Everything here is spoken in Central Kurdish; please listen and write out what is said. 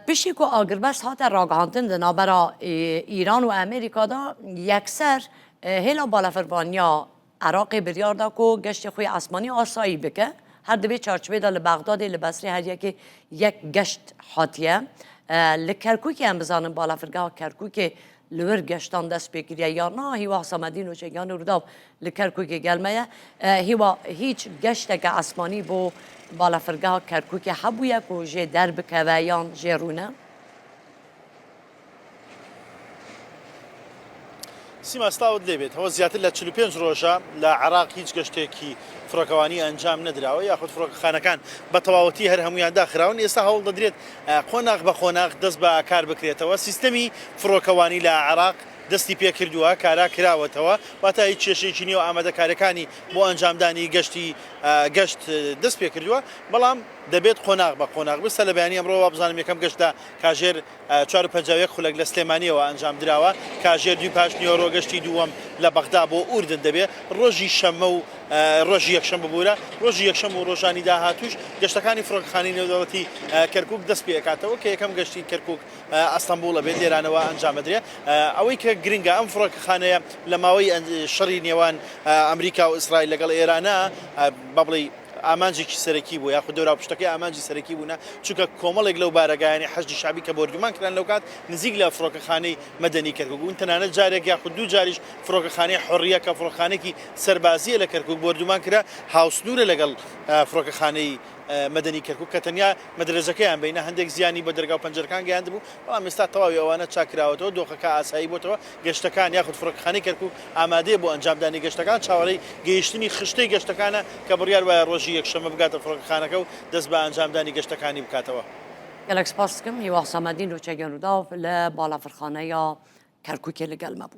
پشتی که آگربست هات راگهاندن دنا برا ایران و امریکا دا یکسر هلا بالافروانیا عراق بریار دا که گشت خوی اسمانی آسایی بکه هر دبی چارچوبه دا لبغداد لبصری هر یکی یک گشت حاتیه لکرکوکی هم بزانن بالافرگاه کرکوکی لور گشتان دست بگیریه یا نه هیوا سامدین و چگان رو دا لکرکوکی گلمه هیوا هیچ گشت که اسمانی بو بالافرگاه کرکوکی حبویه که جه درب کویان جرونه سیما ستاوت لێبێت ئەوە زیاتر لە 45 ڕۆژە لە عراق هیچ گەشتێکی فڕۆکەوانی ئەنجام نەدراوە یاخود فڕۆکەخانەکان بە تەواوەتی هەر هەمویان داخراون ئێستا هەوڵ دەدرێت قۆناغ بە قۆناغ دەست بە کار بکرێتەوە سیستەمی فڕۆکەوانی لە عراق دەستی پێ کردووە کارا کراوەتەوە واتە هیچ کێشەیەکی نیە و ئامادەکاریەکانی بۆ ئەنجامدانی گەشت دەست پێ کردووە بەڵام دەبێت قۆناغ بە قۆناغ بستە لە بەیانی ئەمڕۆوە بزانم یەکەم گەشتە کاژێر 451 خولەک لە سلێمانیەوە ئەنجام درراوە کاژێر دوی پاش نیۆڕۆ گەشتی دووەم لە بەغدا بۆ ئوردن دەبێت ڕۆژی شەممە و ڕۆژی یەکشەممە ببوورە ڕۆژی یەکشەم و ڕۆژانی داهاتوش گەشتەکانی فڕۆکەخانەی نێودەوڵەتی کەرکووک دەست پێ ئەکاتەوە کە یەکەم گەشتی کەرکووک ئەستەمبوڵە بێت لێرانەوە ئەنجامەدرێت ئەوەی کە گرنگە ئەم فڕۆکەخانەیە لە ماوەی شەڕی نێوان ئەمریکا و ئیسرائیل لەگەڵ ئێرانە بەڵێ ئامانجێکی سەرەکی بوو یاخود دەورا پشتەکەی ئامانجی سەرەکی بوونا چونکە کۆمەڵێک لەو بارەگایانی حەشدی شعبی کە بۆردومان کران لەو کات نزیک لە فڕۆکەخانەی مەدەنی کەرکووک بوون تەنانەت جارێک یاخود دوو جاریش فڕۆکەخانەی حڕیە کە فڕۆکەخانێکی سەربازیە لە کەرکووک بۆردومان کرا هاوسنوورە لەگەڵ فڕۆکەخانەی مەدەنی کەرکووک کە تەنیا مەدرسەکەیان بینە هەندێک زیانی بە دەرگا و پەنجەرەکان گەیاند بوو بەڵام ئێستا تەواوی ئەوانە چاکراوەتەوە دۆخەکە ئاسایی بۆتەوە گەشتەکان یاخود فڕۆکەخانەی کەرکووک ئامادەیە بۆ ئەنجامدانی گەشتەکان چاوەڕێی گەیشتنی خشتەی گەشتەکانە کە بڕیار وایە ڕۆژی یەکشەممە بگاتە فڕۆکەخانەکە و دەست بە ئەنجامدانی گەشتەکانی بکاتەوە. گەلک سپاس دکەم هیوا سامەدین و چەگەن ڕووداو لە بالافڕخانەیە کەرکووکێ لەگەڵ مەبوو.